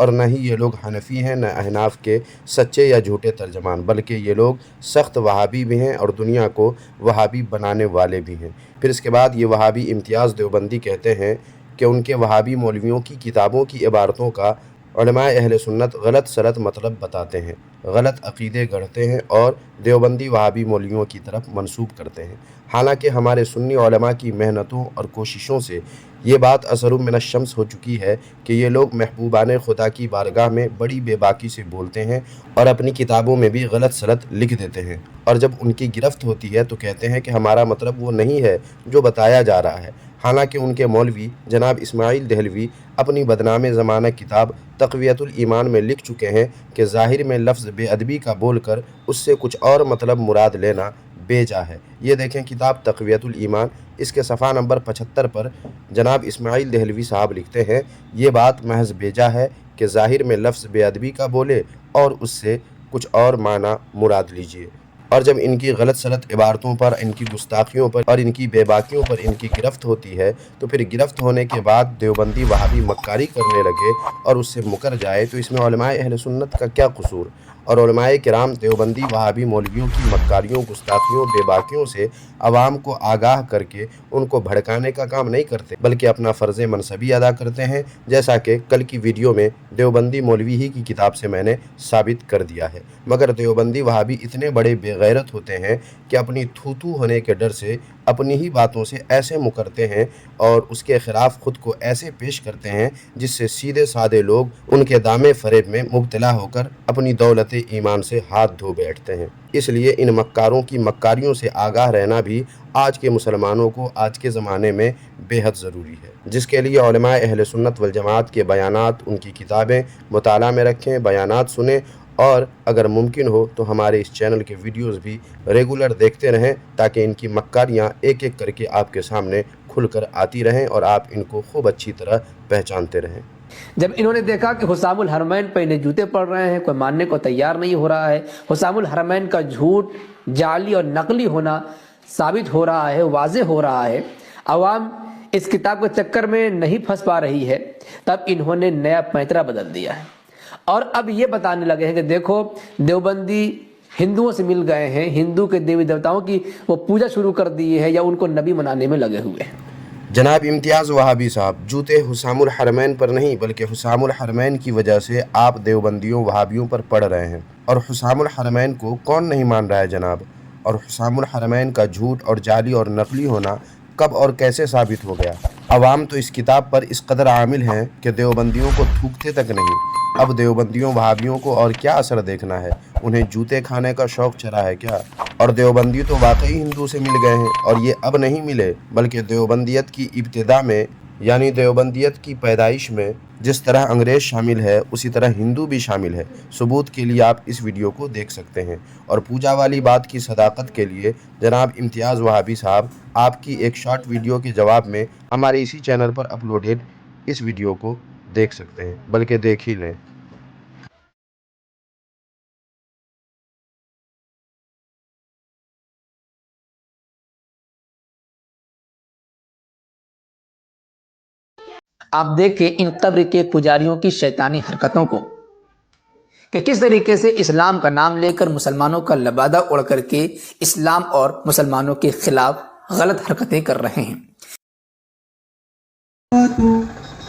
اور نہ ہی یہ لوگ حنفی ہیں، نہ احناف کے سچے یا جھوٹے ترجمان، بلکہ یہ لوگ سخت وہابی بھی ہیں اور دنیا کو وہابی بنانے والے بھی ہیں۔ پھر اس کے بعد یہ وہابی امتیاز دیوبندی کہتے ہیں کہ ان کے وہابی مولویوں کی کتابوں کی عبارتوں کا علماء اہل سنت غلط سلط مطلب بتاتے ہیں، غلط عقیدے گڑھتے ہیں اور دیوبندی وہابی مولویوں کی طرف منسوب کرتے ہیں۔ حالانکہ ہمارے سنی علماء کی محنتوں اور کوششوں سے یہ بات اثر من الشمس ہو چکی ہے کہ یہ لوگ محبوبان خدا کی بارگاہ میں بڑی بے باکی سے بولتے ہیں اور اپنی کتابوں میں بھی غلط سلط لکھ دیتے ہیں، اور جب ان کی گرفت ہوتی ہے تو کہتے ہیں کہ ہمارا مطلب وہ نہیں ہے جو بتایا جا رہا ہے۔ حالانکہ ان کے مولوی جناب اسماعیل دہلوی اپنی بدنام زمانہ کتاب تقویت الایمان میں لکھ چکے ہیں کہ ظاہر میں لفظ بے ادبی کا بول کر اس سے کچھ اور مطلب مراد لینا بیجا ہے۔ یہ دیکھیں کتاب تقویت الایمان، اس کے صفحہ نمبر 75 پر جناب اسماعیل دہلوی صاحب لکھتے ہیں، یہ بات محض بیجا ہے کہ ظاہر میں لفظ بے ادبی کا بولے اور اس سے کچھ اور معنی مراد لیجئے۔ اور جب ان کی غلط سلط عبارتوں پر، ان کی گستاخیوں پر اور ان کی بے باکیوں پر ان کی گرفت ہوتی ہے تو پھر گرفت ہونے کے بعد دیوبندی وہابی مکاری کرنے لگے اور اس سے مکر جائے تو اس میں علماء اہل سنت کا کیا قصور؟ اور علماء کرام دیوبندی وہابی مولویوں کی مکاریوں، گستاخیوں، بے باکیوں سے عوام کو آگاہ کر کے ان کو بھڑکانے کا کام نہیں کرتے، بلکہ اپنا فرض منصبی ادا کرتے ہیں، جیسا کہ کل کی ویڈیو میں دیوبندی مولوی ہی کی کتاب سے میں نے ثابت کر دیا ہے۔ مگر دیوبندی وہابی اتنے بڑے بے غیرت ہوتے ہیں کہ اپنی تھوتو ہونے کے ڈر سے اپنی ہی باتوں سے ایسے مکرتے ہیں اور اس کے خلاف خود کو ایسے پیش کرتے ہیں جس سے سیدھے سادے لوگ ان کے دامے فریب میں مبتلا ہو کر اپنی دولت ایمان سے ہاتھ دھو بیٹھتے ہیں۔ اس لیے ان مکاروں کی مکاریوں سے آگاہ رہنا بھی آج کے مسلمانوں کو آج کے زمانے میں بے حد ضروری ہے، جس کے لیے علماء اہل سنت والجماعت کے بیانات، ان کی کتابیں مطالعہ میں رکھیں، بیانات سنیں، اور اگر ممکن ہو تو ہمارے اس چینل کے ویڈیوز بھی ریگولر دیکھتے رہیں تاکہ ان کی مکاریاں ایک ایک کر کے آپ کے سامنے کھل کر آتی رہیں اور آپ ان کو خوب اچھی طرح پہچانتے رہیں۔ جب انہوں نے دیکھا کہ حسام الحرمین پہ انہیں جوتے پڑ رہے ہیں، کوئی ماننے کو تیار نہیں ہو رہا ہے، حسام الحرمین کا جھوٹ، جعلی اور نقلی ہونا ثابت ہو رہا ہے، واضح ہو رہا ہے، عوام اس کتاب کے چکر میں نہیں پھنس پا رہی ہے، تب انہوں نے نیا پیترا بدل دیا ہے اور اب یہ بتانے لگے ہیں کہ دیکھو دیوبندی ہندوؤں سے مل گئے ہیں، ہندو کے دیوی دیوتاؤں کی وہ پوجا شروع کر دی ہے یا ان کو نبی منانے میں لگے ہوئے ہیں۔ جناب امتیاز وہابی صاحب، جوتے حسام الحرمین پر نہیں بلکہ حسام الحرمین کی وجہ سے آپ دیوبندیوں وہابیوں پر پڑ رہے ہیں، اور حسام الحرمین کو کون نہیں مان رہا ہے جناب؟ اور حسام الحرمین کا جھوٹ اور جعلی اور نقلی ہونا کب اور کیسے ثابت ہو گیا؟ عوام تو اس کتاب پر اس قدر عامل ہیں کہ دیوبندیوں کو تھوکتے تک نہیں۔ اب دیوبندیوں وہابیوں کو اور کیا اثر دیکھنا ہے؟ انہیں جوتے کھانے کا شوق چڑھا ہے کیا؟ اور دیوبندی تو واقعی ہندو سے مل گئے ہیں، اور یہ اب نہیں ملے بلکہ دیوبندیت کی ابتدا میں یعنی دیوبندیت کی پیدائش میں جس طرح انگریز شامل ہے اسی طرح ہندو بھی شامل ہے۔ ثبوت کے لیے آپ اس ویڈیو کو دیکھ سکتے ہیں، اور پوجا والی بات کی صداقت کے لیے جناب امتیاز وہابی صاحب آپ کی ایک شارٹ ویڈیو کے جواب میں ہمارے اسی چینل پر اپلوڈیڈ اس ویڈیو کو دیکھ سکتے ہیں، بلکہ دیکھ ہی لیں۔ آپ دیکھیں ان قبر کے پجاریوں کی شیطانی حرکتوں کو کہ کس طریقے سے اسلام کا نام لے کر مسلمانوں کا لبادہ اڑ کر کے اسلام اور مسلمانوں کے خلاف غلط حرکتیں کر رہے ہیں۔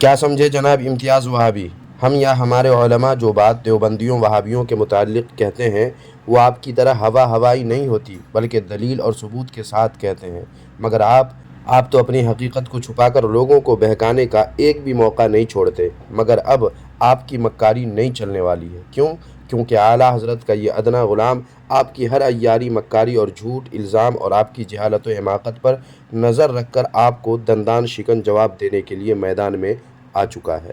کیا سمجھے جناب امتیاز وہابی؟ ہم یا ہمارے علماء جو بات دیوبندیوں وہابیوں کے متعلق کہتے ہیں وہ آپ کی طرح ہوائی نہیں ہوتی بلکہ دلیل اور ثبوت کے ساتھ کہتے ہیں، مگر آپ تو اپنی حقیقت کو چھپا کر لوگوں کو بہکانے کا ایک بھی موقع نہیں چھوڑتے۔ مگر اب آپ کی مکاری نہیں چلنے والی ہے۔ کیوں؟ کیونکہ اعلیٰ حضرت کا یہ ادنا غلام آپ کی ہر عیاری، مکاری اور جھوٹ، الزام اور آپ کی جہالت و حماقت پر نظر رکھ کر آپ کو دندان شکن جواب دینے کے لیے میدان میں آ چکا ہے۔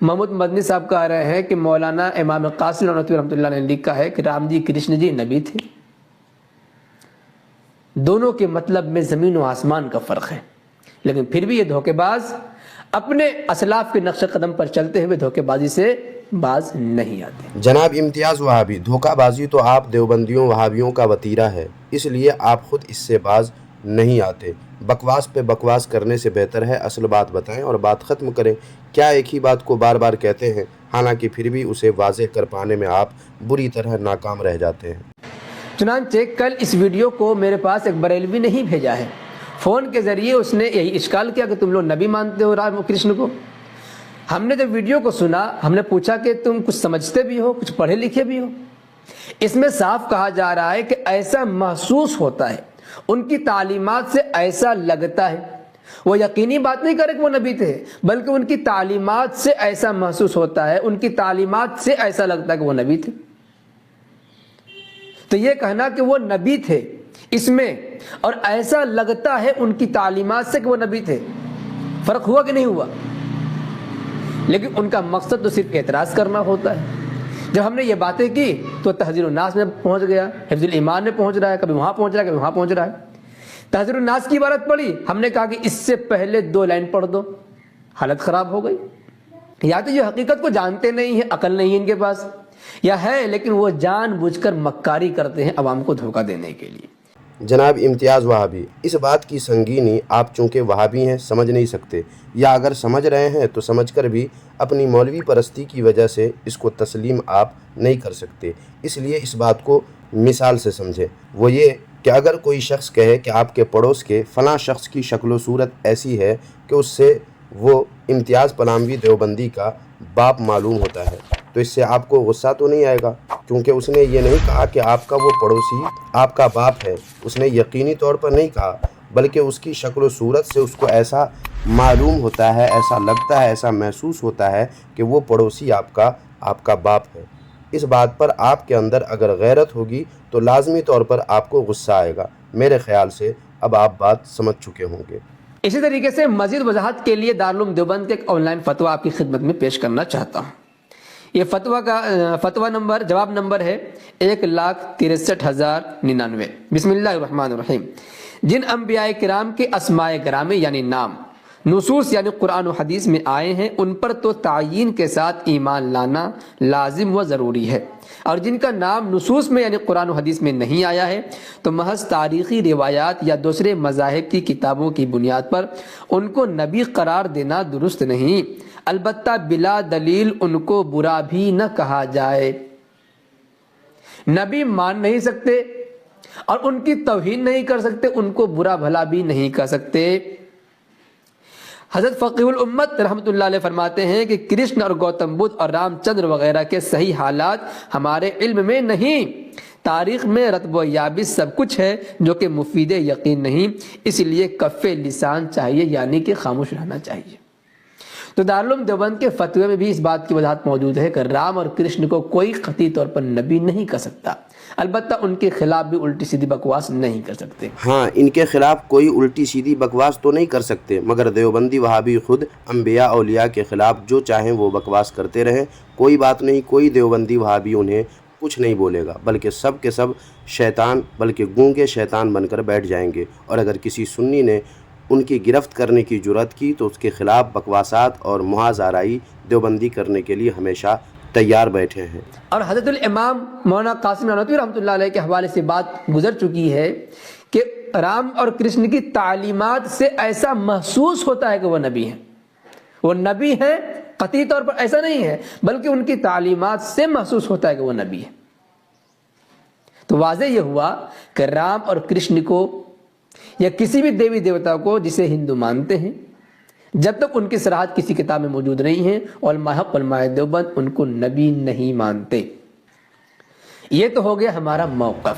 محمود مدنی صاحب کہہ رہے ہیں کہ مولانا امام قاسم نانوتوی رحمۃ اللہ نے لکھا ہے کہ رام جی کرشن جی نبی تھے. دونوں کے مطلب میں زمین و آسمان کا فرق ہے، لیکن پھر بھی یہ دھوکے باز اپنے اسلاف کے نقش قدم پر چلتے ہوئے دھوکے بازی سے باز نہیں آتے. جناب امتیاز وہابی، دھوکہ بازی تو آپ دیوبندیوں وہابیوں کا وتیرہ ہے، اس لیے آپ خود اس سے باز نہیں آتے. بکواس پہ بکواس کرنے سے بہتر ہے اصل بات بتائیں اور بات ختم کریں. کیا ایک ہی بات کو بار بار کہتے ہیں، حالانکہ پھر بھی اسے واضح کر پانے میں آپ بری طرح ناکام رہ جاتے ہیں. چنانچہ کل اس ویڈیو کو میرے پاس ایک بریلوی نے ہی بھیجا ہے. فون کے ذریعے اس نے یہی اشکال کیا کہ تم لوگ نبی مانتے ہو رام کرشن کو. ہم نے جب ویڈیو کو سنا، ہم نے پوچھا کہ تم کچھ سمجھتے بھی ہو، کچھ پڑھے لکھے بھی ہو. اس میں صاف کہا جا رہا ہے کہ ایسا محسوس ہوتا ہے، ان کی تعلیمات سے ایسا لگتا ہے. وہ یقینی بات نہیں کرے کہ وہ نبی تھے، بلکہ ان کی تعلیمات سے ایسا محسوس ہوتا ہے، ان کی تعلیمات سے ایسا لگتا ہے کہ وہ نبی تھے. تو یہ کہنا کہ وہ نبی تھے اس میں، اور ایسا لگتا ہے ان کی تعلیمات سے کہ وہ نبی تھے، فرق ہوا کہ نہیں ہوا؟ لیکن ان کا مقصد تو صرف اعتراض کرنا ہوتا ہے. جب ہم نے یہ باتیں کی تو تحذیر الناس میں پہنچ گیا، حفظ الایمان میں پہنچ رہا ہے، کبھی وہاں پہنچ رہا ہے، کبھی وہاں پہنچ رہا ہے. تحذیر الناس کی عبارت پڑھی، ہم نے کہا کہ اس سے پہلے 2 لائن پڑھ دو. حالت خراب ہو گئی. یا تو یہ حقیقت کو جانتے نہیں ہیں، عقل نہیں ہے ان کے پاس، یا ہے لیکن وہ جان بوجھ کر مکاری کرتے ہیں عوام کو دھوکہ دینے کے لیے. جناب امتیاز وہابی، اس بات کی سنگینی آپ چونکہ وہابی ہیں سمجھ نہیں سکتے، یا اگر سمجھ رہے ہیں تو سمجھ کر بھی اپنی مولوی پرستی کی وجہ سے اس کو تسلیم آپ نہیں کر سکتے. اس لیے اس بات کو مثال سے سمجھیں. وہ یہ کہ اگر کوئی شخص کہے کہ آپ کے پڑوس کے فلاں شخص کی شکل و صورت ایسی ہے کہ اس سے وہ امتیاز پلاموی دیوبندی کا باپ معلوم ہوتا ہے، تو اس سے آپ کو غصہ تو نہیں آئے گا، کیونکہ اس نے یہ نہیں کہا کہ آپ کا وہ پڑوسی آپ کا باپ ہے. اس نے یقینی طور پر نہیں کہا، بلکہ اس کی شکل و صورت سے اس کو ایسا معلوم ہوتا ہے، ایسا لگتا ہے، ایسا محسوس ہوتا ہے کہ وہ پڑوسی آپ کا باپ ہے. اس بات پر آپ کے اندر اگر غیرت ہوگی تو لازمی طور پر آپ کو غصہ آئے گا. میرے خیال سے اب آپ بات سمجھ چکے ہوں گے. اسی طریقے سے مزید وضاحت کے لیے دارالعلوم دیوبند کے ایک آن لائن فتویٰ آپ کی خدمت میں پیش کرنا چاہتا ہوں. یہ فتویٰ نمبر جواب نمبر ہے 1,63,099. بسم اللہ الرحمن الرحیم. جن انبیاء کرام کے اسماء گرامی یعنی نام نصوص یعنی قرآن و حدیث میں آئے ہیں، ان پر تو تعیین کے ساتھ ایمان لانا لازم و ضروری ہے، اور جن کا نام نصوص میں یعنی قرآن و حدیث میں نہیں آیا ہے تو محض تاریخی روایات یا دوسرے مذاہب کی کتابوں کی بنیاد پر ان کو نبی قرار دینا درست نہیں. البتہ بلا دلیل ان کو برا بھی نہ کہا جائے. نبی مان نہیں سکتے اور ان کی توہین نہیں کر سکتے، ان کو برا بھلا بھی نہیں کہہ سکتے. حضرت فقیہ الامت رحمۃ اللہ علیہ فرماتے ہیں کہ کرشن اور گوتم بدھ اور رام چندر وغیرہ کے صحیح حالات ہمارے علم میں نہیں. تاریخ میں رتب و یابس سب کچھ ہے جو کہ مفید یقین نہیں، اس لیے کف لسان چاہیے، یعنی کہ خاموش رہنا چاہیے. تو دارالعلوم دیوبند کے فتوے میں بھی اس بات کی وضاحت موجود ہے کہ رام اور کرشن کو کوئی قطعی طور پر نبی نہیں کہہ سکتا، البتہ ان کے خلاف بھی الٹی سیدھی بکواس نہیں کر سکتے. ہاں، ان کے خلاف کوئی الٹی سیدھی بکواس تو نہیں کر سکتے، مگر دیوبندی وہابی خود انبیاء اولیاء کے خلاف جو چاہیں وہ بکواس کرتے رہیں. کوئی بات نہیں، کوئی دیوبندی وہابی انہیں کچھ نہیں بولے گا، بلکہ سب کے سب شیطان، بلکہ گونگے شیطان بن کر بیٹھ جائیں گے. اور اگر کسی سنی نے ان کی گرفت کرنے کی جرات کی تو اس کے خلاف بکواسات اور محاذ آرائی دیوبندی کرنے کے لیے ہمیشہ تیار بیٹھے ہیں. اور حضرت الامام مولانا قاسم نانوتوی رحمۃ اللہ علیہ کے حوالے سے بات گزر چکی ہے کہ رام اور کرشن کی تعلیمات سے ایسا محسوس ہوتا ہے کہ وہ نبی ہیں. وہ نبی ہیں قطعی طور پر ایسا نہیں ہے، بلکہ ان کی تعلیمات سے محسوس ہوتا ہے کہ وہ نبی ہیں. تو واضح یہ ہوا کہ رام اور کرشن کو یا کسی بھی دیوی دیوتا کو جسے ہندو مانتے ہیں، جب تک ان کی صراحت کسی کتاب میں موجود نہیں ہے، علماء حق علماء دیوبند ان کو نبی نہیں مانتے. یہ تو ہو گیا ہمارا موقف.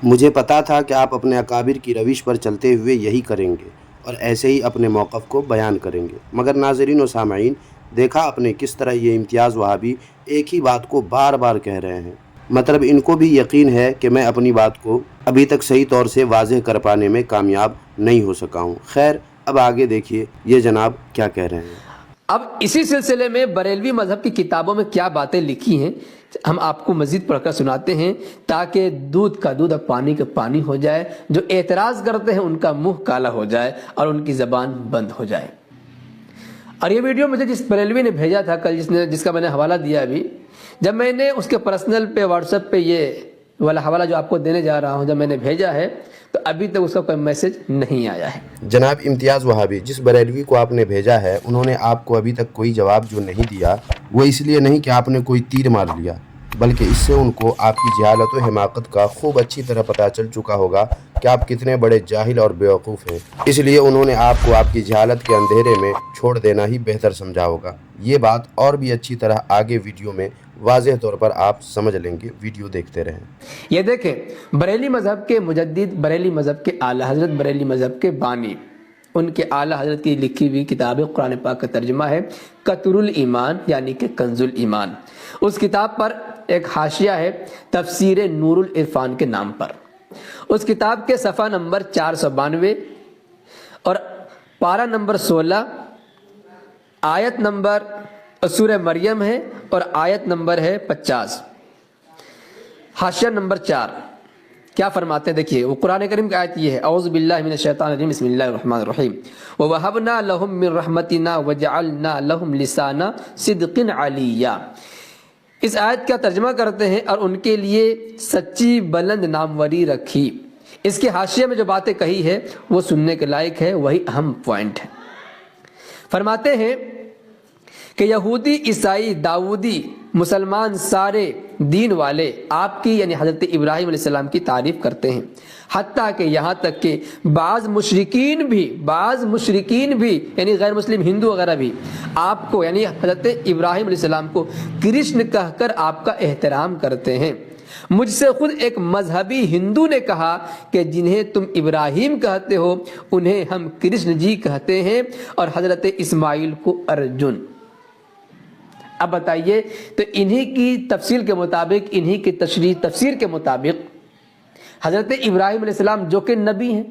مجھے پتا تھا کہ آپ اپنے اکابر کی روش پر چلتے ہوئے یہی کریں گے اور ایسے ہی اپنے موقف کو بیان کریں گے. مگر ناظرین و سامعین، دیکھا آپ نے کس طرح یہ امتیاز وہابی ایک ہی بات کو بار بار کہہ رہے ہیں. مطلب ان کو بھی یقین ہے کہ میں اپنی بات کو ابھی تک صحیح طور سے واضح کر پانے میں کامیاب نہیں ہو سکا ہوں. خیر، اب آگے دیکھیے یہ جناب کیا کہہ رہے ہیں. اب اسی سلسلے میں بریلوی مذہب کی کتابوں میں کیا باتیں لکھی ہیں ہم آپ کو مزید پڑھ کر سناتے ہیں، تاکہ دودھ کا دودھ اور پانی کا پانی ہو جائے، جو اعتراض کرتے ہیں ان کا منہ کالا ہو جائے اور ان کی زبان بند ہو جائے۔ اور یہ ویڈیو مجھے جس بریلوی نے بھیجا تھا کل، جس کا میں نے حوالہ دیا ابھی، جب میں نے اس کے پرسنل پہ واٹس ایپ پہ یہ والا حوالہ جو آپ کو دینے جا رہا ہوں جب میں نے بھیجا ہے، تو ابھی تک اس کا کوئی میسج نہیں آیا ہے۔ جناب امتیاز وہابی، جس بریلوی کو آپ نے بھیجا ہے انہوں نے آپ کو ابھی تک کوئی جواب جو نہیں دیا، وہ اس لیے نہیں کہ آپ نے کوئی تیر مار لیا، بلکہ اس سے ان کو آپ کی جہالت و حماقت کا خوب اچھی طرح پتہ چل چکا ہوگا کہ آپ کتنے بڑے جاہل اور بیوقوف ہیں، اس لیے انہوں نے آپ کو آپ کی جہالت کے اندھیرے میں چھوڑ دینا ہی بہتر سمجھا ہوگا۔ یہ بات اور بھی اچھی طرح آگے ویڈیو میں واضح طور پر آپ سمجھ لیں گے، ویڈیو دیکھتے رہیں۔ یہ دیکھیں، بریلی مذہب کے مجدد، بریلی مذہب کے اعلیٰ حضرت، بریلی مذہب کے بانی، ان کے اعلیٰ حضرت کی لکھی ہوئی کتاب قرآن پاک کا ترجمہ ہے قطر الایمان یعنی کہ کنز الایمان۔ اس کتاب پر ایک حاشیہ ہے تفسیر نور العرفان کے نام پر۔ اس کتاب کے صفحہ نمبر 492 اور پارہ نمبر 16، آیت نمبر سورہ مریم ہے اور آیت نمبر ہے 50، حاشیہ نمبر 4 کیا فرماتے ہیں دیکھیے۔ وہ قرآن کریم کی آیت یہ ہے، اعوذ باللہ من الشیطان الرجیم، بسم اللہ الرحمن الرحیم، وَوَهَبْنَا لَهُم مِّن رَحْمَتِنَا وَجَعَلْنَا لَهُمْ لِسَانَ صِدْقٍ عَلِيًّا۔ اس آیت کا ترجمہ کرتے ہیں، اور ان کے لیے سچی بلند ناموری رکھی۔ اس کے حاشیے میں جو باتیں کہی ہے وہ سننے کے لائق ہے، وہی اہم پوائنٹ ہے۔ فرماتے ہیں کہ یہودی، عیسائی، داؤدی، مسلمان، سارے دین والے آپ کی یعنی حضرت ابراہیم علیہ السلام کی تعریف کرتے ہیں، حتیٰ کہ یہاں تک کہ بعض مشرکین بھی یعنی غیر مسلم ہندو وغیرہ بھی آپ کو یعنی حضرت ابراہیم علیہ السلام کو کرشن کہہ کر آپ کا احترام کرتے ہیں۔ مجھ سے خود ایک مذہبی ہندو نے کہا کہ جنہیں تم ابراہیم کہتے ہو انہیں ہم کرشن جی کہتے ہیں، اور حضرت اسماعیل کو ارجن۔ اب بتائیے، تو انہی کی تفصیل کے مطابق، انہی کی تفسیر کے مطابق حضرت ابراہیم علیہ السلام جو کہ نبی ہیں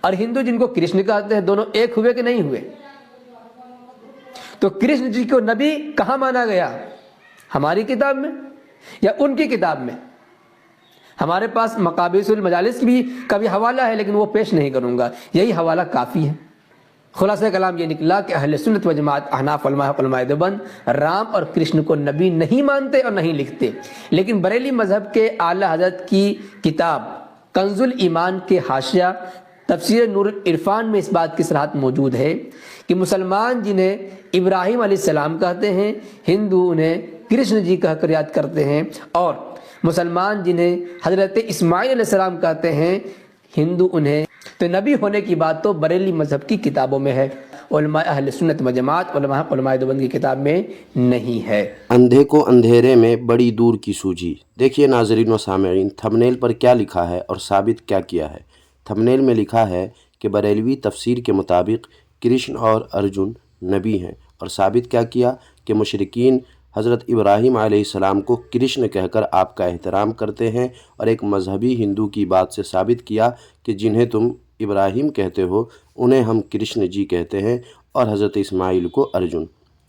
اور ہندو جن کو کرشن کہتے ہیں، دونوں ایک ہوئے کہ نہیں ہوئے؟ تو کرشن جی کو نبی کہاں مانا گیا؟ ہماری کتاب میں یا ان کی کتاب میں؟ ہمارے پاس مقابیس المجالس بھی کا بھی حوالہ ہے، لیکن وہ پیش نہیں کروں گا، یہی حوالہ کافی ہے۔ خلاصہ کلام یہ نکلا کہ اہل سنت و جماعت، احناف، علماء دیوبند رام اور کرشن کو نبی نہیں مانتے اور نہیں لکھتے، لیکن بریلی مذہب کے اعلیٰ حضرت کی کتاب کنز الایمان کے حاشیہ تفسیر نور العرفان میں اس بات کی صراحت موجود ہے کہ مسلمان جنہیں ابراہیم علیہ السلام کہتے ہیں، ہندو انہیں کرشن جی کہہ کر یاد کرتے ہیں، اور مسلمان جنہیں حضرت اسماعیل علیہ السلام کہتے ہیں، ہندو انہیں۔ تو نبی ہونے کی بات تو بریلی مذہب کی کتابوں میں ہے، علماء اہل سنت و جماعت، علماء دیوبند کی کتاب میں نہیں ہے۔ اندھے کو اندھیرے میں بڑی دور کی سوجی۔ دیکھیے ناظرین و سامعین، تھمبنیل پر کیا لکھا ہے اور ثابت کیا کیا ہے۔ تھمبنیل میں لکھا ہے کہ بریلوی تفسیر کے مطابق کرشن اور ارجن نبی ہیں، اور ثابت کیا کیا کہ مشرکین حضرت ابراہیم علیہ السلام کو کرشن کہہ کر آپ کا احترام کرتے ہیں، اور ایک مذہبی ہندو کی بات سے ثابت کیا کہ جنہیں تم ابراہیم کہتے ہو انہیں ہم کرشن جی کہتے ہیں، اور حضرت اسماعیل کو ارجن۔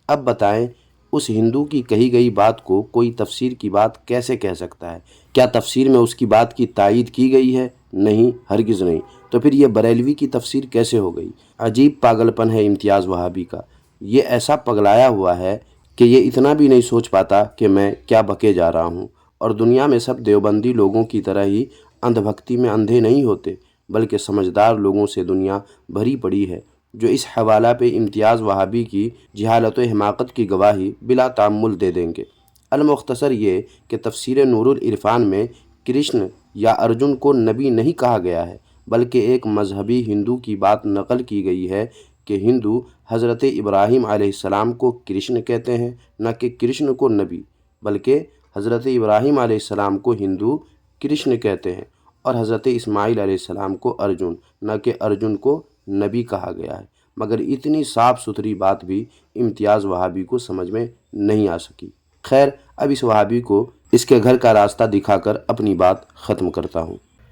اب بتائیں، اس ہندو کی کہی گئی بات کو کوئی تفسیر کی بات کیسے کہہ سکتا ہے؟ کیا تفسیر میں اس کی بات کی تائید کی گئی ہے؟ نہیں، ہرگز نہیں۔ تو پھر یہ بریلوی کی تفسیر کیسے ہو گئی؟ عجیب پاگل پن ہے امتیاز وہابی کا، یہ ایسا پگلایا ہوا ہے کہ یہ اتنا بھی نہیں سوچ پاتا کہ میں کیا بکے جا رہا ہوں۔ اور دنیا میں سب دیوبندی لوگوں کی طرح ہی اندھ بھکتی میں اندھے نہیں ہوتے، بلکہ سمجھدار لوگوں سے دنیا بھری پڑی ہے، جو اس حوالہ پہ امتیاز وہابی کی جہالت و حماقت کی گواہی بلا تعمل دے دیں گے۔ المختصر یہ کہ تفسیر نور العرفان میں کرشن یا ارجن کو نبی نہیں کہا گیا ہے، بلکہ ایک مذہبی ہندو کی بات نقل کی گئی ہے کہ ہندو حضرت ابراہیم علیہ السلام کو کرشن کہتے ہیں، نہ کہ کرشن کو نبی، بلکہ حضرت ابراہیم علیہ السلام کو ہندو کرشن کہتے ہیں، اور حضرت اسماعیل علیہ السلام کو ارجن، نہ کہ ارجن کو نبی کہا گیا ہے۔ مگر اتنی صاف ستھری بات بھی امتیاز وہابی کو سمجھ میں نہیں آ سکی۔ خیر، اب اس وہابی کو اس کے گھر کا راستہ دکھا کر اپنی بات ختم کرتا ہوں۔